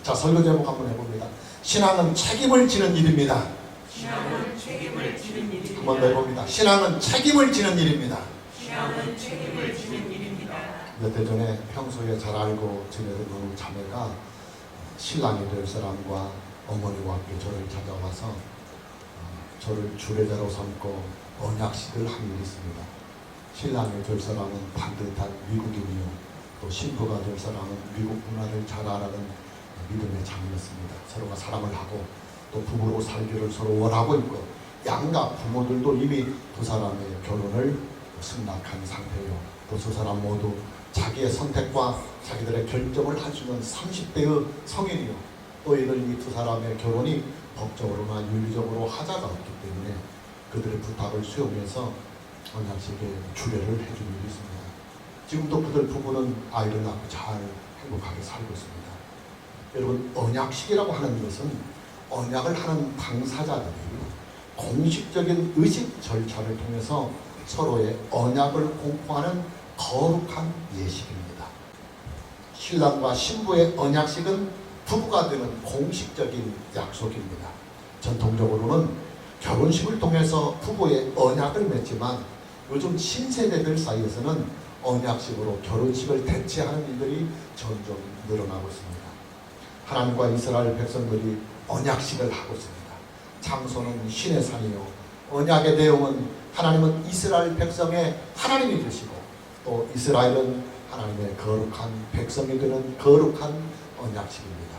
자, 설교 제목 한번 해봅니다. 신앙은 책임을 지는 일입니다. 신앙은 책임을 지는 일입니다. 한번 더 해봅니다. 신앙은 책임을 지는 일입니다. 신앙은 책임을 지는 일입니다. 몇 해 전에 평소에 잘 알고 지내던 자매가 신랑이 될 사람과 어머니와 함께 저를 찾아와서 저를 주례자로 삼고 언약식을 한 일이 있습니다. 신랑이 될 사람은 반듯한 미국인이요, 또 신부가 될 사람은 미국 문화를 잘 알아는 믿음의 자매였습니다. 서로가 사랑을 하고 또 부부로 살기를 서로 원하고 있고, 양가 부모들도 이미 두 사람의 결혼을 승낙한 상태요. 또 두 사람 모두 자기의 선택과 자기들의 결정을 할 수 있는 30대의 성인이요. 너희들 이 두 사람의 결혼이 법적으로나 윤리적으로 하자가 없기 때문에 그들의 부탁을 수용해서 언약식에 주례를 해준 일이 있습니다. 지금도 그들 부부는 아이를 낳고 잘 행복하게 살고 있습니다. 여러분, 언약식이라고 하는 것은 언약을 하는 당사자들이 공식적인 의식 절차를 통해서 서로의 언약을 공포하는 거룩한 예식입니다. 신랑과 신부의 언약식은 부부가 되는 공식적인 약속입니다. 전통적으로는 결혼식을 통해서 부부의 언약을 맺지만 요즘 신세대들 사이에서는 언약식으로 결혼식을 대체하는 일들이 점점 늘어나고 있습니다. 하나님과 이스라엘 백성들이 언약식을 하고 있습니다. 장소는 신의 산이요, 언약의 내용은 하나님은 이스라엘 백성의 하나님이 되시고 또 이스라엘은 하나님의 거룩한 백성이 되는 거룩한 언약식입니다.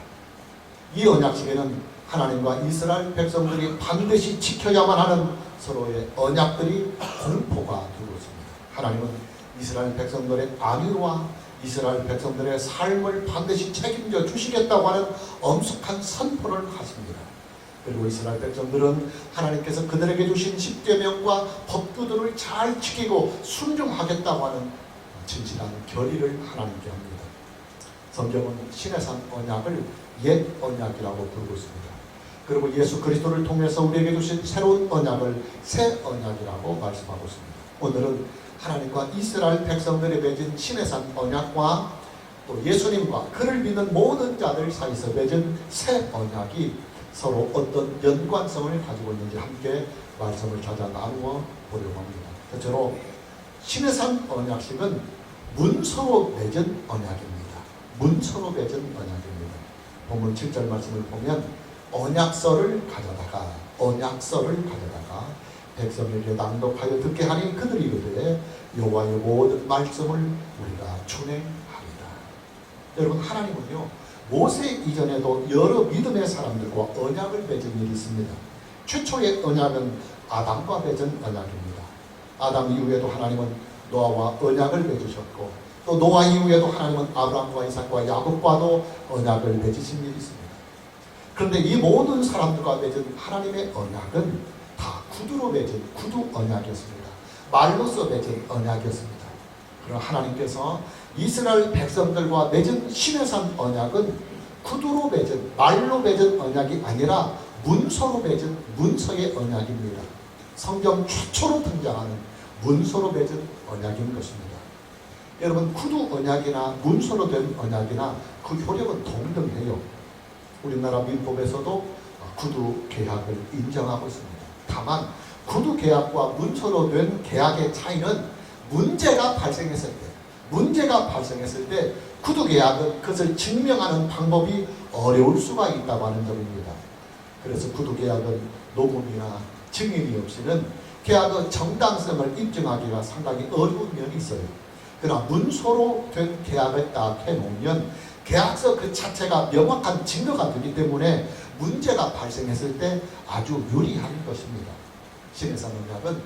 이 언약식에는 하나님과 이스라엘 백성들이 반드시 지켜야만 하는 서로의 언약들이 공포가 되고 있습니다. 하나님은 이스라엘 백성들의 안위와 이스라엘 백성들의 삶을 반드시 책임져 주시겠다고 하는 엄숙한 선포를 하십니다. 그리고 이스라엘 백성들은 하나님께서 그들에게 주신 십계명과 법규들을 잘 지키고 순종하겠다고 하는 진실한 결의를 하나님께 합니다. 성경은 신의 산 언약을 옛 언약이라고 부르고 있습니다. 그리고 예수 그리스도를 통해서 우리에게 주신 새로운 언약을 새 언약이라고 말씀하고 있습니다. 오늘은 하나님과 이스라엘 백성들이 맺은 신의 산 언약과 또 예수님과 그를 믿는 모든 자들 사이에서 맺은 새 언약이 서로 어떤 연관성을 가지고 있는지 함께 말씀을 찾아 나누어 보려고 합니다. 첫째로 신의 산 언약식은 문서로 맺은 언약입니다. 문서로 맺은 언약입니다. 본문 7절 말씀을 보면 언약서를 가져다가 백성에게 낭독하여 듣게 하니 그들이 이르되 여호와의 모든 말씀을 우리가 준행하리라. 여러분, 하나님은요 모세 이전에도 여러 믿음의 사람들과 언약을 맺은 일이 있습니다. 최초의 언약은 아담과 맺은 언약입니다. 아담 이후에도 하나님은 노아와 언약을 맺으셨고 또 노아 이후에도 하나님은 아브라함과 이삭과 야곱과도 언약을 맺으신 일이 있습니다. 그런데 이 모든 사람들과 맺은 하나님의 언약은 다 구두로 맺은 구두 언약이었습니다. 말로서 맺은 언약이었습니다. 그러나 하나님께서 이스라엘 백성들과 맺은 신의 산 언약은 구두로 맺은 말로 맺은 언약이 아니라 문서로 맺은 문서의 언약입니다. 성경 최초로 등장하는 문서로 맺은 언약인 것입니다. 여러분, 구두 언약이나 문서로 된 언약이나 그 효력은 동등해요. 우리나라 민법에서도 구두 계약을 인정하고 있습니다. 다만 구두 계약과 문서로 된 계약의 차이는 문제가 발생했을 때 구두 계약은 그것을 증명하는 방법이 어려울 수가 있다고 하는 점입니다. 그래서 구두 계약은 녹음이나 증인이 없이는 계약의 정당성을 입증하기가 상당히 어려운 면이 있어요. 그러나 문서로 된 계약을 딱 해놓으면 계약서 그 자체가 명확한 증거가 되기 때문에 문제가 발생했을 때 아주 유리한 것입니다. 신의 산 언약은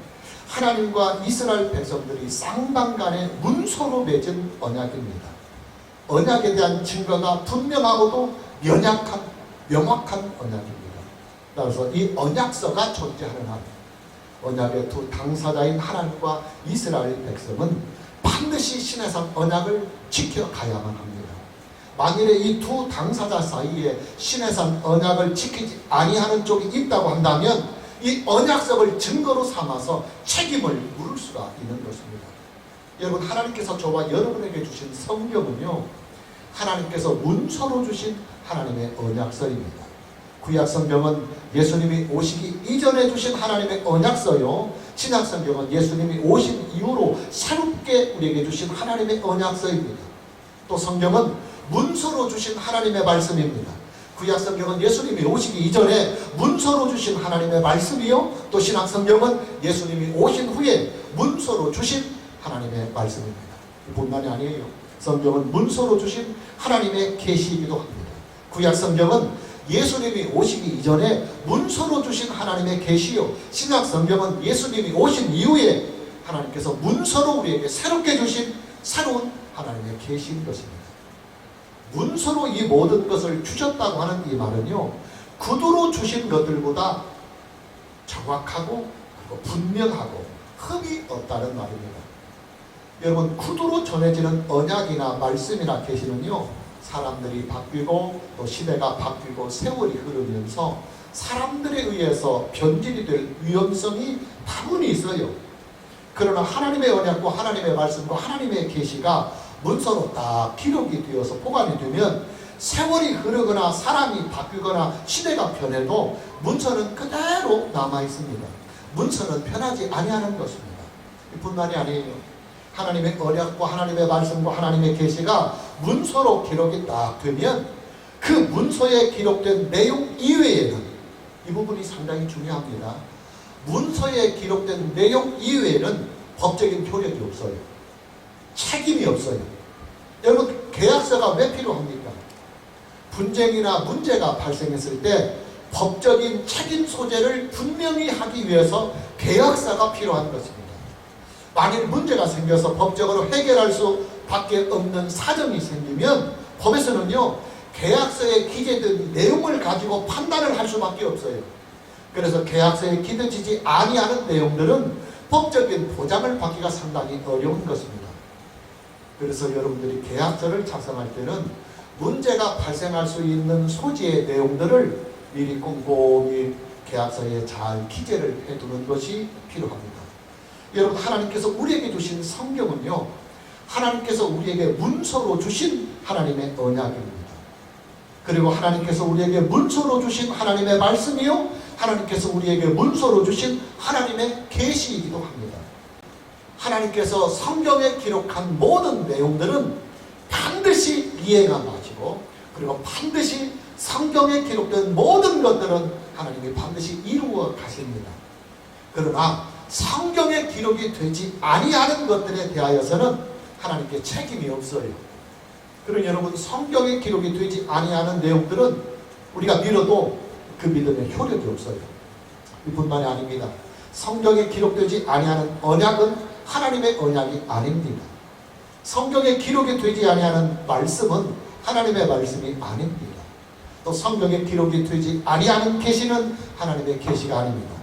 하나님과 이스라엘 백성들이 쌍방간에 문서로 맺은 언약입니다. 언약에 대한 증거가 분명하고도 명확한 언약입니다. 따라서 이 언약서가 존재하는 한 언약의 두 당사자인 하나님과 이스라엘 백성은 반드시 신의 산 언약을 지켜가야만 합니다. 만일에 이 두 당사자 사이에 신의 산 언약을 지키지 아니하는 쪽이 있다고 한다면 이 언약석을 증거로 삼아서 책임을 물을 수가 있는 것입니다. 여러분, 하나님께서 저와 여러분에게 주신 성경은요, 하나님께서 문서로 주신 하나님의 언약서입니다. 구약성경은 예수님이 오시기 이전에 주신 하나님의 언약서요, 신약성경은 예수님이 오신 이후로 새롭게 우리에게 주신 하나님의 언약서입니다. 또 성경은 문서로 주신 하나님의 말씀입니다. 구약성경은 예수님이 오시기 이전에 문서로 주신 하나님의 말씀이요, 또 신약성경은 예수님이 오신 후에 문서로 주신 하나님의 말씀입니다. 뿐만이 아니에요. 성경은 문서로 주신 하나님의 계시이기도 합니다. 구약성경은 예수님이 오시기 이전에 문서로 주신 하나님의 계시요, 신약성경은 예수님이 오신 이후에 하나님께서 문서로 우리에게 새롭게 주신 새로운 하나님의 계시인 것입니다. 문서로 이 모든 것을 주셨다고 하는 이 말은요, 구두로 주신 것들보다 정확하고 그리고 분명하고 흠이 없다는 말입니다. 여러분, 구두로 전해지는 언약이나 말씀이나 계시는요, 사람들이 바뀌고 또 시대가 바뀌고 세월이 흐르면서 사람들에 의해서 변질이 될 위험성이 다분히 있어요. 그러나 하나님의 언약과 하나님의 말씀과 하나님의 계시가 문서로 딱 기록이 되어서 보관이 되면 세월이 흐르거나 사람이 바뀌거나 시대가 변해도 문서는 그대로 남아 있습니다. 문서는 변하지 아니하는 것입니다. 이뿐만이 아니에요. 하나님의 언약과 하나님의 말씀과 하나님의 계시가 문서로 기록이 딱 되면 그 문서에 기록된 내용 이외에는, 이 부분이 상당히 중요합니다. 문서에 기록된 내용 이외에는 법적인 효력이 없어요. 책임이 없어요. 여러분, 계약서가 왜 필요합니까? 분쟁이나 문제가 발생했을 때 법적인 책임 소재를 분명히 하기 위해서 계약서가 필요한 것입니다. 만일 문제가 생겨서 법적으로 해결할 수밖에 없는 사정이 생기면 법에서는요, 계약서에 기재된 내용을 가지고 판단을 할 수밖에 없어요. 그래서 계약서에 기재되지 아니하는 내용들은 법적인 보장을 받기가 상당히 어려운 것입니다. 그래서 여러분들이 계약서를 작성할 때는 문제가 발생할 수 있는 소지의 내용들을 미리 꼼꼼히 계약서에 잘 기재를 해두는 것이 필요합니다. 여러분, 하나님께서 우리에게 주신 성경은요, 하나님께서 우리에게 문서로 주신 하나님의 언약입니다. 그리고 하나님께서 우리에게 문서로 주신 하나님의 말씀이요, 하나님께서 우리에게 문서로 주신 하나님의 계시이기도 합니다. 하나님께서 성경에 기록한 모든 내용들은 반드시 이해가 마치고, 그리고 반드시 성경에 기록된 모든 것들은 하나님이 반드시 이루어 가십니다. 그러나 성경에 기록이 되지 아니하는 것들에 대하여서는 하나님께 책임이 없어요. 그러니 여러분, 성경에 기록이 되지 아니하는 내용들은 우리가 믿어도 그 믿음에 효력이 없어요. 이뿐만이 아닙니다. 성경에 기록되지 아니하는 언약은 하나님의 언약이 아닙니다. 성경에 기록이 되지 아니하는 말씀은 하나님의 말씀이 아닙니다. 또 성경에 기록이 되지 아니하는 계시는 하나님의 계시가 아닙니다.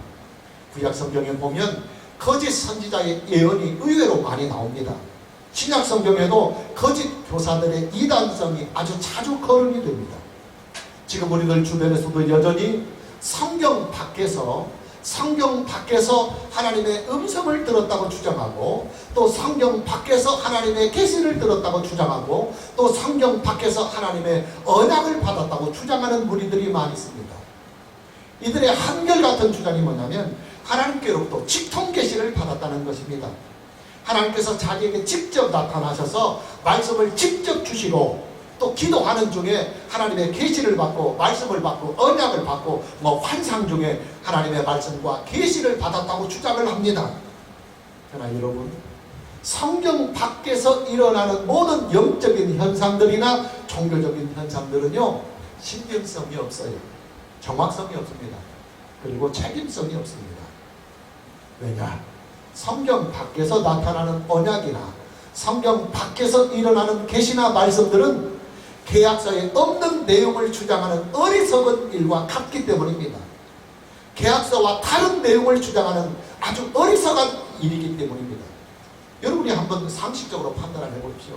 구약성경에 보면 거짓 선지자의 예언이 의외로 많이 나옵니다. 신약성경에도 거짓 교사들의 이단성이 아주 자주 거론이 됩니다. 지금 우리들 주변에서도 여전히 성경 밖에서 하나님의 음성을 들었다고 주장하고, 또 성경 밖에서 하나님의 계시를 들었다고 주장하고, 또 성경 밖에서 하나님의 언약을 받았다고 주장하는 무리들이 많이 있습니다. 이들의 한결같은 주장이 뭐냐면 하나님께로부터 직통 계시를 받았다는 것입니다. 하나님께서 자기에게 직접 나타나셔서 말씀을 직접 주시고, 또 기도하는 중에 하나님의 계시를 받고 말씀을 받고 언약을 받고 환상 중에 하나님의 말씀과 계시를 받았다고 주장을 합니다. 그러나 여러분, 성경 밖에서 일어나는 모든 영적인 현상들이나 종교적인 현상들은요, 신빙성이 없어요. 정확성이 없습니다. 그리고 책임성이 없습니다. 왜냐? 성경 밖에서 나타나는 언약이나 성경 밖에서 일어나는 계시나 말씀들은 계약서에 없는 내용을 주장하는 어리석은 일과 같기 때문입니다. 계약서와 다른 내용을 주장하는 아주 어리석은 일이기 때문입니다. 여러분이 한번 상식적으로 판단을 해보십시오.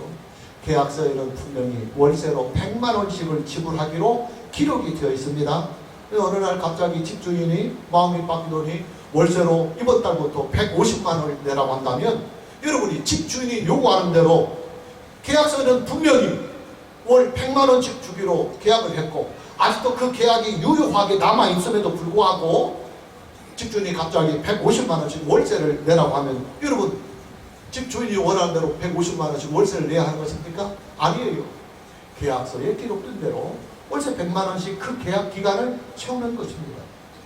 계약서에는 분명히 월세로 100만 원씩을 지불하기로 기록이 되어 있습니다. 어느 날 갑자기 집주인이 마음이 바뀌더니 월세로 이번 달부터 150만 원을 내라고 한다면, 여러분이 집주인이 요구하는 대로 계약서에는 분명히 월 100만 원씩 주기로 계약을 했고 아직도 그 계약이 유효하게 남아있음에도 불구하고 집주인이 갑자기 150만 원씩 월세를 내라고 하면 여러분 집주인이 원하는 대로 150만 원씩 월세를 내야 하는 것입니까? 아니에요. 계약서에 기록된 대로 월세 100만 원씩 그 계약 기간을 채우는 것입니다.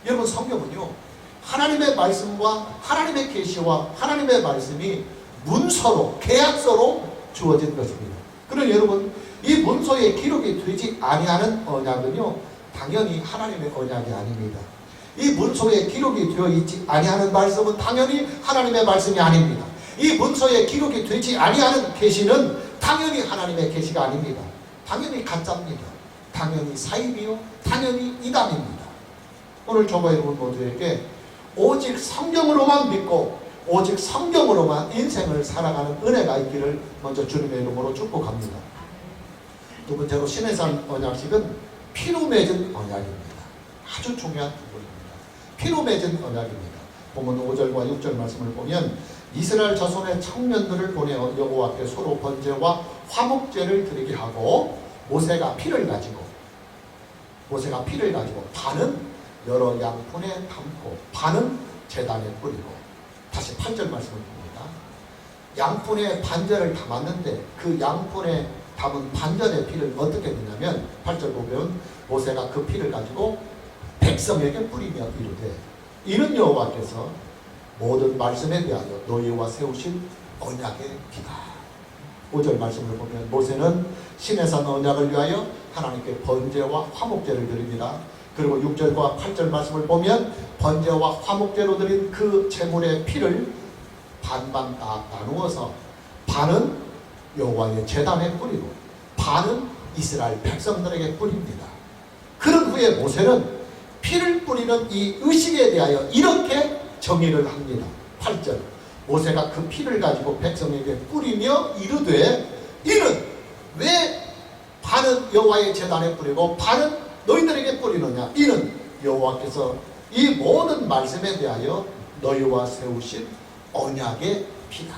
여러분 성경은요 하나님의 말씀과 하나님의 계시와 하나님의 말씀이 문서로 계약서로 주어진 것입니다. 그러나 여러분 이 문서에 기록이 되지 아니하는 언약은요 당연히 하나님의 언약이 아닙니다. 이 문서에 기록이 되어 있지 아니하는 말씀은 당연히 하나님의 말씀이 아닙니다. 이 문서에 기록이 되지 아니하는 계시는 당연히 하나님의 계시가 아닙니다. 당연히 가짜입니다. 당연히 사입이요 당연히 이단입니다. 오늘 저와 여러분 모두에게 오직 성경으로만 믿고 오직 성경으로만 인생을 살아가는 은혜가 있기를 먼저 주님의 이름으로 축복합니다. 두 번째로 시내산 언약식은 피로 맺은 언약입니다. 아주 중요한 부분입니다. 피로 맺은 언약입니다. 본문 5절과 6절 말씀을 보면 이스라엘 자손의 청년들을 보내어 여호와께 서로 번제와 화목제를 드리게 하고 모세가 피를 가지고 반은 여러 양푼에 담고 반은 제단에 뿌리고 다시 8절 말씀을 봅니다. 양푼에 반절을 담았는데 그 양푼에 담은 반절의 피를 어떻게 했느냐면 8절 보면 모세가 그 피를 가지고 백성에게 뿌리며 이르되 이는 여호와께서 모든 말씀에 대하여 너희와 세우신 언약의 피다. 5절 말씀을 보면 모세는 시내산 언약을 위하여 하나님께 번제와 화목제를 드립니다. 그리고 6절과 8절 말씀을 보면 번제와 화목제로 드린 그 제물의 피를 반반 딱 나누어서 반은 여호와의 제단에 뿌리고 반은 이스라엘 백성들에게 뿌립니다. 그런 후에 모세는 피를 뿌리는 이 의식에 대하여 이렇게 정의를 합니다. 8절 모세가 그 피를 가지고 백성에게 뿌리며 이르되 이는 왜 반은 여호와의 제단에 뿌리고 반은 너희들에게 뿌리느냐? 이는 여호와께서 이 모든 말씀에 대하여 너희와 세우신 언약의 피다.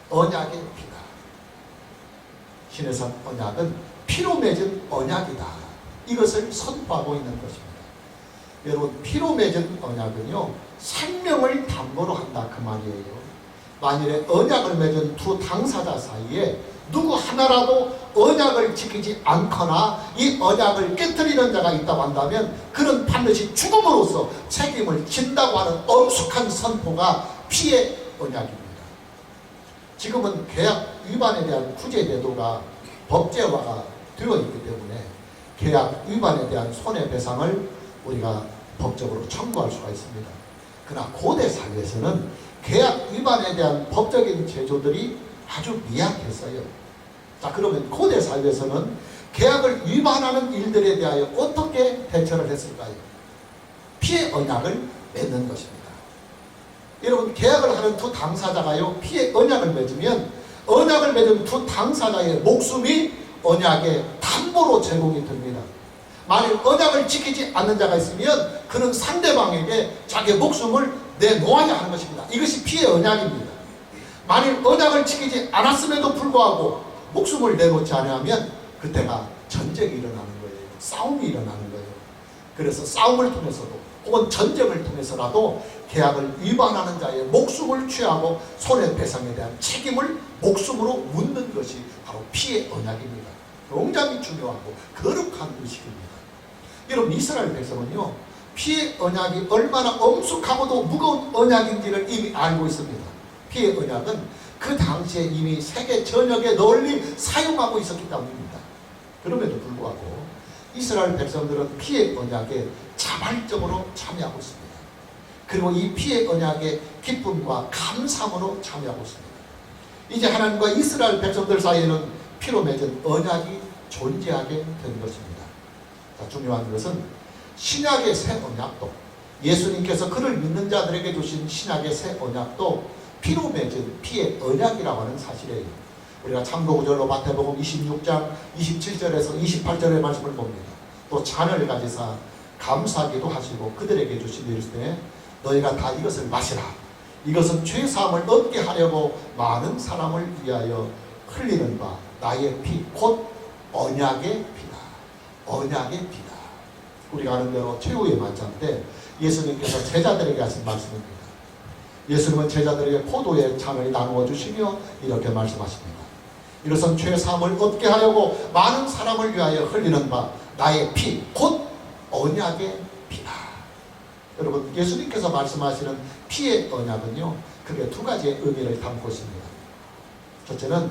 언약의 피다. 시내산 언약은 피로 맺은 언약이다. 이것을 선포하고 있는 것입니다. 여러분 피로 맺은 언약은요 생명을 담보로 한다 그 말이에요. 만일에 언약을 맺은 두 당사자 사이에 누구 하나라도 언약을 지키지 않거나 이 언약을 깨뜨리는 자가 있다고 한다면 그는 반드시 죽음으로써 책임을 진다고 하는 엄숙한 선포가 피의 언약입니다. 지금은 계약 위반에 대한 구제 제도가 법제화가 되어 있기 때문에 계약 위반에 대한 손해배상을 우리가 법적으로 청구할 수가 있습니다. 그러나 고대 사회에서는 계약 위반에 대한 법적인 제도들이 아주 미약했어요. 자, 그러면 고대 사회에서는 계약을 위반하는 일들에 대하여 어떻게 대처를 했을까요? 피의 언약을 맺는 것입니다. 여러분 계약을 하는 두 당사자가요 피의 언약을 맺으면 언약을 맺은 두 당사자의 목숨이 언약의 담보로 제공이 됩니다. 만일 언약을 지키지 않는 자가 있으면 그는 상대방에게 자기의 목숨을 내놓아야 하는 것입니다. 이것이 피의 언약입니다. 만일 언약을 지키지 않았음에도 불구하고 목숨을 내놓지 않으면 그때가 전쟁이 일어나는 거예요. 싸움이 일어나는 거예요. 그래서 싸움을 통해서도 혹은 전쟁을 통해서라도 계약을 위반하는 자의 목숨을 취하고 손해배상에 대한 책임을 목숨으로 묻는 것이 바로 피의 언약입니다. 굉장히 중요하고 거룩한 의식입니다. 여러분 이스라엘 백성은요 피의 언약이 얼마나 엄숙하고도 무거운 언약인지를 이미 알고 있습니다. 피의 언약은 그 당시에 이미 세계 전역에 널리 사용하고 있었기 때문입니다. 그럼에도 불구하고 이스라엘 백성들은 피의 언약에 자발적으로 참여하고 있습니다. 그리고 이 피의 언약의 기쁨과 감사함으로 참여하고 있습니다. 이제 하나님과 이스라엘 백성들 사이에는 피로 맺은 언약이 존재하게 된 것입니다. 자, 중요한 것은 신약의 새 언약도 예수님께서 그를 믿는 자들에게 주신 신약의 새 언약도 피로 맺은 피의 언약이라고 하는 사실이에요. 우리가 참고구절로 마태복음 26장 27절에서 28절의 말씀을 봅니다. 또 잔을 가지사 감사기도 하시고 그들에게 주신 이르시되 너희가 다 이것을 마시라. 이것은 죄사함을 얻게 하려고 많은 사람을 위하여 흘리는 바 나의 피 곧 언약의 피다. 언약의 피다. 우리가 아는 대로 최후의 만찬 때 예수님께서 제자들에게 하신 말씀입니다. 예수님은 제자들에게 포도의 잔을 나누어 주시며 이렇게 말씀하십니다. 이것은 죄 사함을 얻게 하려고 많은 사람을 위하여 흘리는 바 나의 피, 곧 언약의 피다. 여러분, 예수님께서 말씀하시는 피의 언약은요, 크게 두 가지의 의미를 담고 있습니다. 첫째는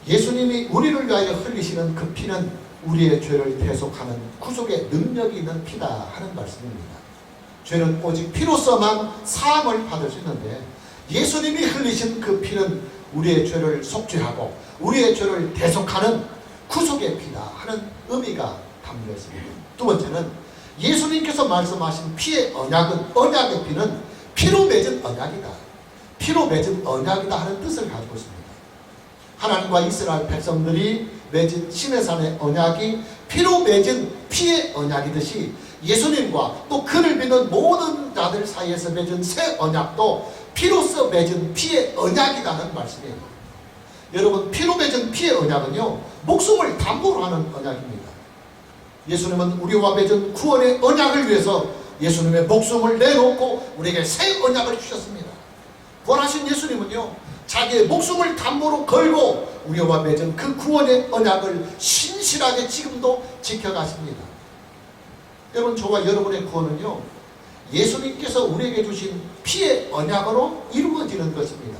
예수님이 우리를 위하여 흘리시는 그 피는 우리의 죄를 대속하는 구속의 능력이 있는 피다 하는 말씀입니다. 죄는 오직 피로서만 사함을 받을 수 있는데 예수님이 흘리신 그 피는 우리의 죄를 속죄하고 우리의 죄를 대속하는 구속의 피다 하는 의미가 담겨 있습니다. 두 번째는 예수님께서 말씀하신 피의 언약은, 언약의 피는 피로 맺은 언약이다. 피로 맺은 언약이다 하는 뜻을 가지고 있습니다. 하나님과 이스라엘 백성들이 맺은 시내산의 언약이 피로 맺은 피의 언약이듯이 예수님과 또 그를 믿는 모든 자들 사이에서 맺은 새 언약도 피로써 맺은 피의 언약이라는 말씀이에요. 여러분, 피로 맺은 피의 언약은요, 목숨을 담보로 하는 언약입니다. 예수님은 우리와 맺은 구원의 언약을 위해서 예수님의 목숨을 내놓고 우리에게 새 언약을 주셨습니다. 구원하신 예수님은요, 자기의 목숨을 담보로 걸고 우리와 맺은 그 구원의 언약을 신실하게 지금도 지켜가십니다. 여러분, 저와 여러분의 구원은요, 예수님께서 우리에게 주신 피의 언약으로 이루어지는 것입니다.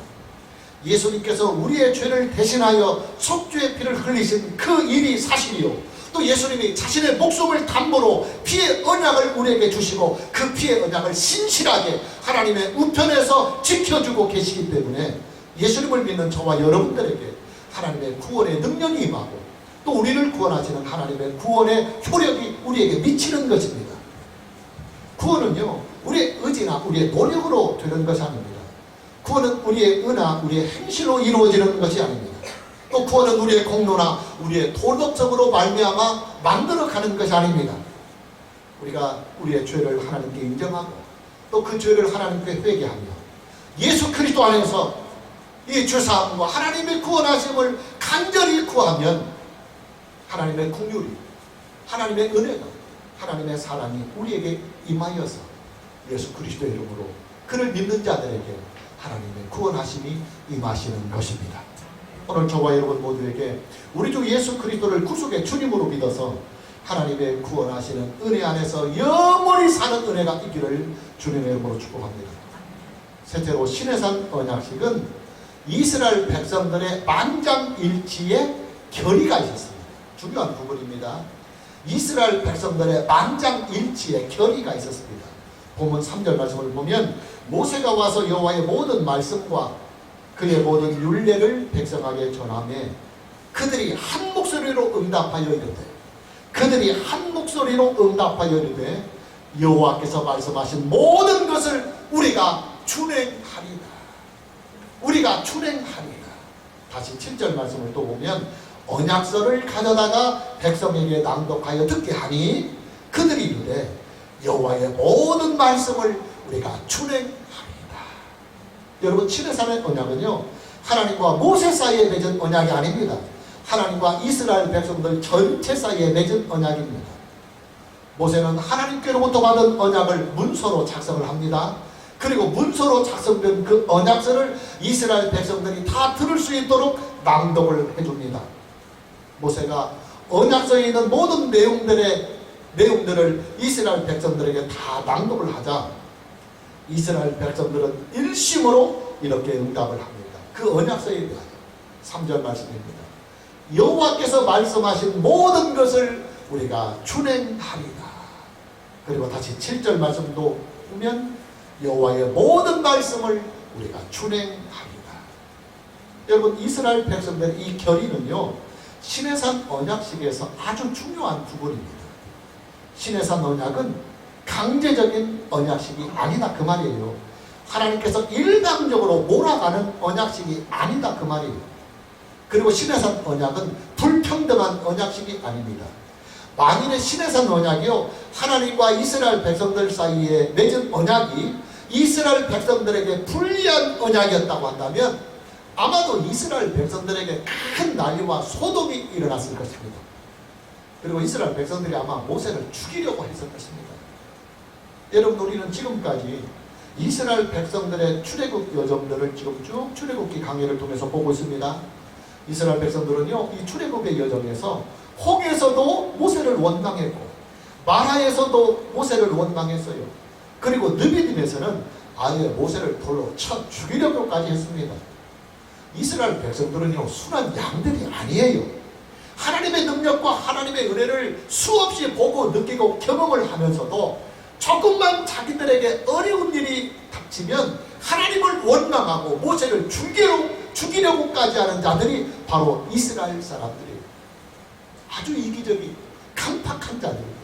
예수님께서 우리의 죄를 대신하여 속죄의 피를 흘리신 그 일이 사실이요, 또 예수님이 자신의 목숨을 담보로 피의 언약을 우리에게 주시고 그 피의 언약을 신실하게 하나님의 우편에서 지켜주고 계시기 때문에 예수님을 믿는 저와 여러분들에게 하나님의 구원의 능력이 임하고 또 우리를 구원하시는 하나님의 구원의 효력이 우리에게 미치는 것입니다. 구원은요, 우리의 의지나 우리의 노력으로 되는 것이 아닙니다. 구원은 우리의 은혜나 우리의 행실로 이루어지는 것이 아닙니다. 또 구원은 우리의 공로나 우리의 도덕적으로 말미암아 만들어가는 것이 아닙니다. 우리가 우리의 죄를 하나님께 인정하고 또 그 죄를 하나님께 회개하며 예수 그리스도 안에서 이 죄사함과 하나님의 구원하심을 간절히 구하면 하나님의 긍휼이, 하나님의 은혜가, 하나님의 사랑이 우리에게 임하여서 예수 그리스도의 이름으로 그를 믿는 자들에게 하나님의 구원하심이 임하시는 것입니다. 오늘 저와 여러분 모두에게 우리 주 예수 그리스도를 구속의 주님으로 믿어서 하나님의 구원하시는 은혜 안에서 영원히 사는 은혜가 있기를 주님의 이름으로 축복합니다. 셋째로 시내산 언약식은 이스라엘 백성들의 만장일치의 결의가 있었습니다. 중요한 부분입니다. 이스라엘 백성들의 만장일치의 결의가 있었습니다. 본문 3절 말씀을 보면 모세가 와서 여호와의 모든 말씀과 그의 모든 율례를 백성에게 전하며 그들이 한 목소리로 응답하여 이르되 여호와께서 말씀하신 모든 것을 우리가 준행하리라. 다시 7절 말씀을 또 보면 언약서를 가져다가 백성에게 낭독하여 듣게 하니 그들이 이르되 여호와의 모든 말씀을 우리가 준행하리라. 여러분, 시내산의 언약은요, 하나님과 모세 사이에 맺은 언약이 아닙니다. 하나님과 이스라엘 백성들 전체 사이에 맺은 언약입니다. 모세는 하나님께로부터 받은 언약을 문서로 작성을 합니다. 그리고 문서로 작성된 그 언약서를 이스라엘 백성들이 다 들을 수 있도록 낭독을 해줍니다. 모세가 언약서에 있는 모든 내용들을 이스라엘 백성들에게 다 낭독을 하자 이스라엘 백성들은 일심으로 이렇게 응답을 합니다. 그 언약서에 대하여 3절 말씀입니다. 여호와께서 말씀하신 모든 것을 우리가 준행하리라. 그리고 다시 7절 말씀도 보면 여호와의 모든 말씀을 우리가 준행하리라. 여러분, 이스라엘 백성들의 이 결의는요, 시내산 언약식에서 아주 중요한 부분입니다. 시내산 언약은 강제적인 언약식이 아니다 그 말이에요. 하나님께서 일방적으로 몰아가는 언약식이 아니다 그 말이에요. 그리고 시내산 언약은 불평등한 언약식이 아닙니다. 만일에 시내산 언약이요, 하나님과 이스라엘 백성들 사이에 맺은 언약이 이스라엘 백성들에게 불리한 언약이었다고 한다면 아마도 이스라엘 백성들에게 큰 난리와 소동이 일어났을 것입니다. 그리고 이스라엘 백성들이 아마 모세를 죽이려고 했을 것입니다. 여러분, 우리는 지금까지 이스라엘 백성들의 출애굽 여정들을 지금 쭉 출애굽기 강해를 통해서 보고 있습니다. 이스라엘 백성들은요, 이 출애굽의 여정에서 홍해에서도 모세를 원망했고 마라에서도 모세를 원망했어요. 그리고 느비딤에서는 아예 모세를 돌로 쳐 죽이려고까지 했습니다. 이스라엘 백성들은요, 순한 양들이 아니에요. 하나님의 능력과 하나님의 은혜를 수없이 보고 느끼고 경험을 하면서도 조금만 자기들에게 어려운 일이 닥치면 하나님을 원망하고 모세를 죽이려고까지 하는 자들이 바로 이스라엘 사람들이에요. 아주 이기적인 강팍한 자들입니다.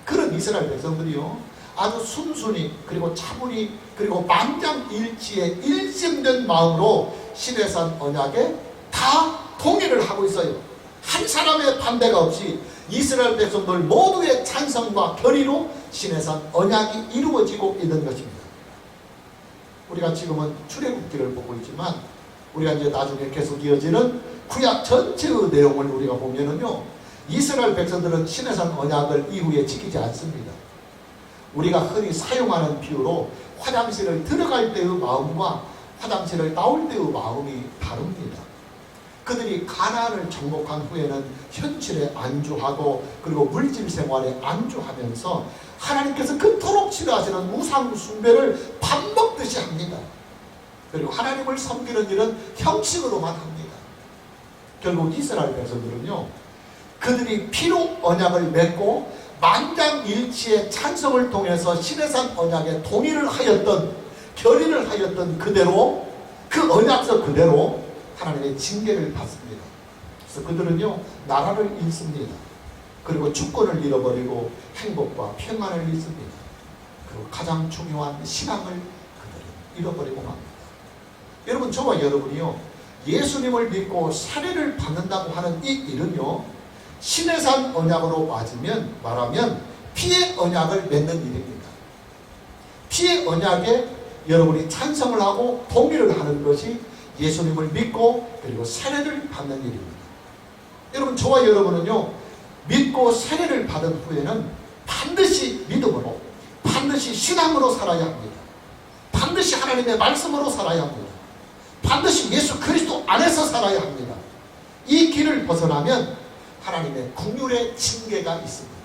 그런 이스라엘 백성들이요, 아주 순순히 그리고 차분히 그리고 만장일치의 일심된 마음으로 시내산 언약에 다 동의를 하고 있어요. 한 사람의 반대가 없이 이스라엘 백성들 모두의 찬성과 결의로 시내산 언약이 이루어지고 있는 것입니다. 우리가 지금은 출애굽기를 보고 있지만 우리가 이제 나중에 계속 이어지는 구약 전체의 내용을 우리가 보면은요, 이스라엘 백성들은 시내산 언약을 이후에 지키지 않습니다. 우리가 흔히 사용하는 비유로 화장실을 들어갈 때의 마음과 화장실을 나올 때의 마음이 다릅니다. 그들이 가나안을 정복한 후에는 현실에 안주하고 그리고 물질 생활에 안주하면서 하나님께서 그토록 싫어하시는 우상 숭배를 밥 먹듯이 합니다. 그리고 하나님을 섬기는 일은 형식으로만 합니다. 결국 이스라엘 백성들은요, 그들이 피로 언약을 맺고 만장일치의 찬성을 통해서 시내산 언약에 동의를 하였던, 결의를 하였던 그대로, 그 언약서 그대로 하나님의 징계를 받습니다. 그래서 그들은요, 나라를 잃습니다. 그리고 주권을 잃어버리고 행복과 평안을 잃습니다. 그리고 가장 중요한 신앙을 그들은 잃어버리고 맙니다. 여러분, 저와 여러분이요, 예수님을 믿고 세례를 받는다고 하는 이 일은요, 시내산 언약으로 말하면 피의 언약을 맺는 일입니다. 피의 언약에 여러분이 찬성을 하고 동의를 하는 것이 예수님을 믿고 그리고 세례를 받는 일입니다. 여러분, 저와 여러분은요, 믿고 세례를 받은 후에는 반드시 믿음으로, 반드시 신앙으로 살아야 합니다. 반드시 하나님의 말씀으로 살아야 합니다. 반드시 예수 그리스도 안에서 살아야 합니다. 이 길을 벗어나면 하나님의 긍휼의 징계가 있습니다.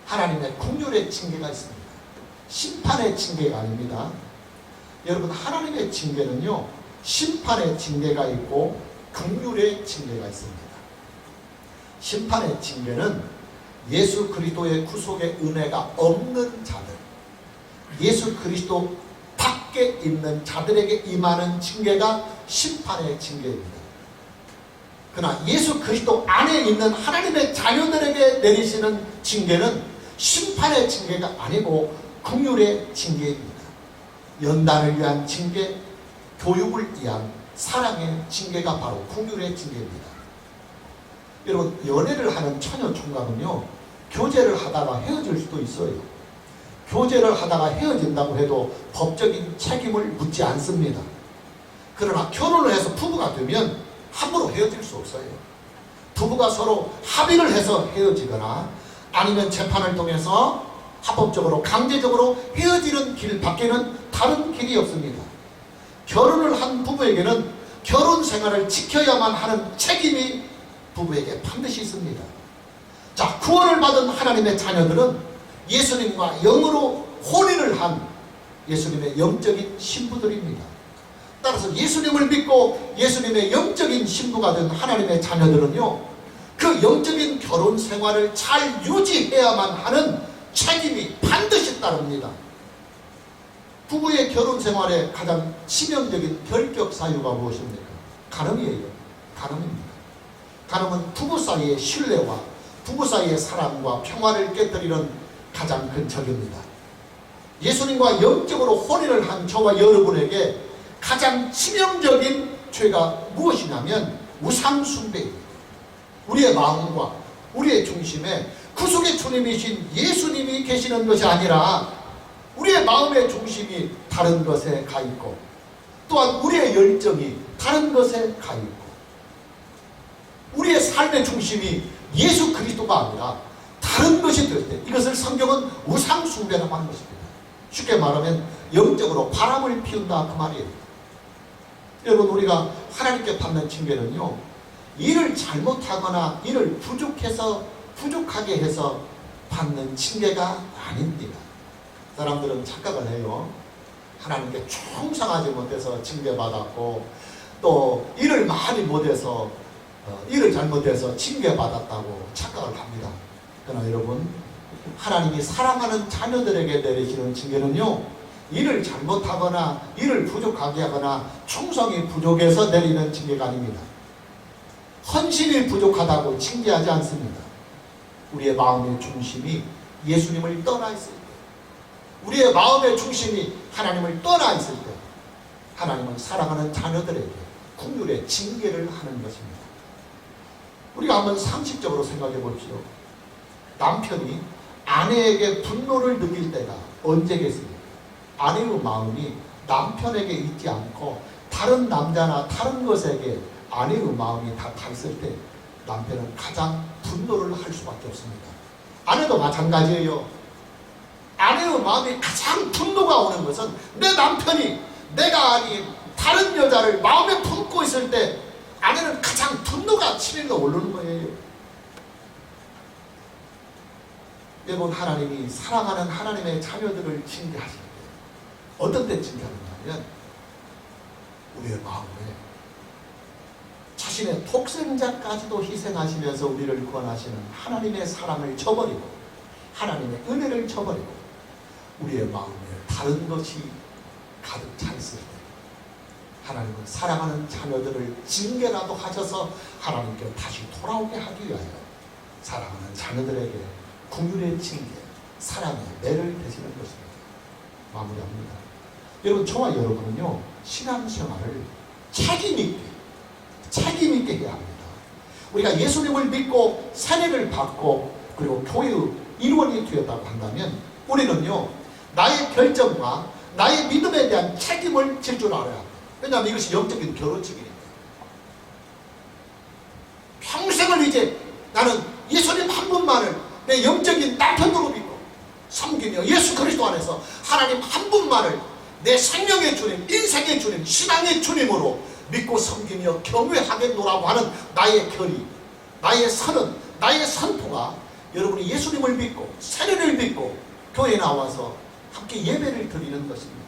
하나님의 긍휼의 징계가 있습니다. 심판의 징계가 아닙니다. 여러분, 하나님의 징계는요, 심판의 징계가 있고 긍휼의 징계가 있습니다. 심판의 징계는 예수 그리스도의 구속의 은혜가 없는 자들, 예수 그리스도 밖에 있는 자들에게 임하는 징계가 심판의 징계입니다. 그러나 예수 그리스도 안에 있는 하나님의 자녀들에게 내리시는 징계는 심판의 징계가 아니고 긍휼의 징계입니다. 연단을 위한 징계, 교육을 위한 사랑의 징계가 바로 긍휼의 징계입니다. 여러분, 연애를 하는 처녀 총각은요, 교제를 하다가 헤어질 수도 있어요. 교제를 하다가 헤어진다고 해도 법적인 책임을 묻지 않습니다. 그러나 결혼을 해서 부부가 되면 함부로 헤어질 수 없어요. 부부가 서로 합의를 해서 헤어지거나 아니면 재판을 통해서 합법적으로 강제적으로 헤어지는 길 밖에는 다른 길이 없습니다. 결혼을 한 부부에게는 결혼 생활을 지켜야만 하는 책임이 부부에게 반드시 있습니다. 자, 구원을 받은 하나님의 자녀들은 예수님과 영으로 혼인을 한 예수님의 영적인 신부들입니다. 따라서 예수님을 믿고 예수님의 영적인 신부가 된 하나님의 자녀들은요, 그 영적인 결혼 생활을 잘 유지해야만 하는 책임이 반드시 따릅니다. 부부의 결혼 생활의 가장 치명적인 결격 사유가 무엇입니까? 간음이에요. 간음입니다. 간음은 부부 사이의 신뢰와 부부 사이의 사랑과 평화를 깨뜨리는 가장 큰 적입니다. 예수님과 영적으로 혼인을 한 저와 여러분에게 가장 치명적인 죄가 무엇이냐면 우상숭배입니다. 우리의 마음과 우리의 중심에 구속의 주님이신 예수님이 계시는 것이 아니라 우리의 마음의 중심이 다른 것에 가 있고 또한 우리의 열정이 다른 것에 가 있고 우리의 삶의 중심이 예수 그리스도가 아니라 다른 것이 될 때 이것을 성경은 우상 숭배라고 하는 것입니다. 쉽게 말하면 영적으로 바람을 피운다 그 말이에요. 여러분 우리가 하나님께 받는 징계는요 일을 잘못하거나 일을 부족하게 해서 받는 징계가 아닙니다. 사람들은 착각을 해요. 하나님께 충성하지 못해서 징계받았고 또 일을 많이 못해서 일을 잘못해서 징계받았다고 착각을 합니다. 그러나 여러분 하나님이 사랑하는 자녀들에게 내리시는 징계는요 일을 잘못하거나 일을 부족하게 하거나 충성이 부족해서 내리는 징계가 아닙니다. 헌신이 부족하다고 징계하지 않습니다. 우리의 마음의 중심이 예수님을 떠나 있을 때 우리의 마음의 중심이 하나님을 떠나 있을 때 하나님은 사랑하는 자녀들에게 긍휼의 징계를 하는 것입니다. 우리가 한번 상식적으로 생각해 봅시오. 남편이 아내에게 분노를 느낄 때가 언제겠습니까? 아내의 마음이 남편에게 있지 않고 다른 남자나 다른 것에게 아내의 마음이 다 있을 때 남편은 가장 분노를 할 수밖에 없습니다. 아내도 마찬가지예요. 아내의 마음이 가장 분노가 오는 것은 내 남편이 내가 아닌 다른 여자를 마음에 품고 있을 때 아내는 가장 분노가 치밀어 오르는 거예요. 여러분 하나님이 사랑하는 하나님의 자녀들을 징계하실 때 어떤 때 징계하느냐면 우리의 마음에 자신의 독생자까지도 희생하시면서 우리를 구원하시는 하나님의 사랑을 저버리고 하나님의 은혜를 저버리고 우리의 마음에 다른 것이 가득 차 있을 때 하나님은 사랑하는 자녀들을 징계라도 하셔서 하나님께 다시 돌아오게 하기 위하여 사랑하는 자녀들에게 긍휼의 징계, 사랑의 매를 대시는 것입니다. 마무리합니다. 여러분 저와 여러분은요 신앙생활을 책임있게 해야 합니다. 우리가 예수님을 믿고 세례를 받고 그리고 교회의 일원이 되었다고 한다면 우리는요 나의 결정과 나의 믿음에 대한 책임을 질 줄 알아야 합니다. 왜냐하면 이것이 영적인 결혼식이니까. 평생을 이제 나는 예수님 한 분만을 내 영적인 남편으로 믿고 섬기며 예수 그리스도 안에서 하나님 한 분만을 내 생명의 주님, 인생의 주님, 신앙의 주님으로 믿고 섬기며 경외하겠노라고 하는 나의 결의, 나의 선언, 나의 선포가 여러분이 예수님을 믿고 세례를 믿고 교회에 나와서 함께 예배를 드리는 것입니다.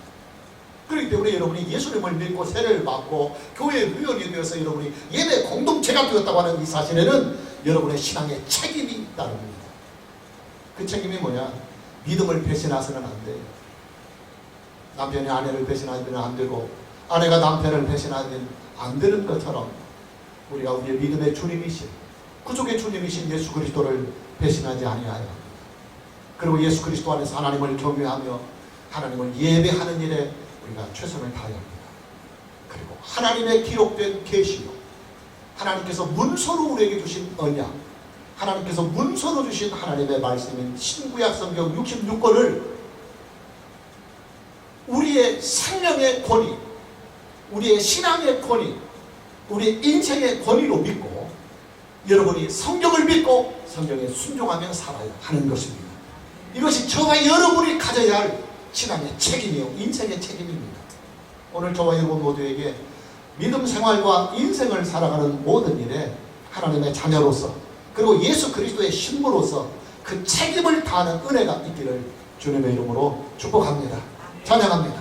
그렇기 때문에 여러분이 예수님을 믿고 세례를 받고 교회 회원이 되어서 여러분이 예배 공동체가 되었다고 하는 이 사실에는 여러분의 신앙의 책임이 따릅니다. 그 책임이 뭐냐? 믿음을 배신해서는 안 돼요. 남편이 아내를 배신하면 안 되고 아내가 남편을 배신하면 안 되는 것처럼 우리가 우리의 믿음의 주님이신 구속의 주님이신 예수 그리스도를 배신하지 아니하여 합니다. 그리고 예수 그리스도 안에서 하나님을 경외하며 하나님을 예배하는 일에 우리가 최선을 다해야 합니다. 그리고 하나님의 기록된 계시로 하나님께서 문서로 우리에게 주신 언약, 하나님께서 문서로 주신 하나님의 말씀인 신구약 성경 66권을 우리의 생명의 권위, 우리의 신앙의 권위, 우리의 인생의 권위로 믿고 여러분이 성경을 믿고 성경에 순종하며 살아야 하는 것입니다. 이것이 저와 여러분이 가져야 할 신앙의 책임이요 인생의 책임입니다. 오늘 저와 여러분 모두에게 믿음 생활과 인생을 살아가는 모든 일에 하나님의 자녀로서 그리고 예수 그리스도의 신부로서 그 책임을 다하는 은혜가 있기를 주님의 이름으로 축복합니다. 찬양합니다.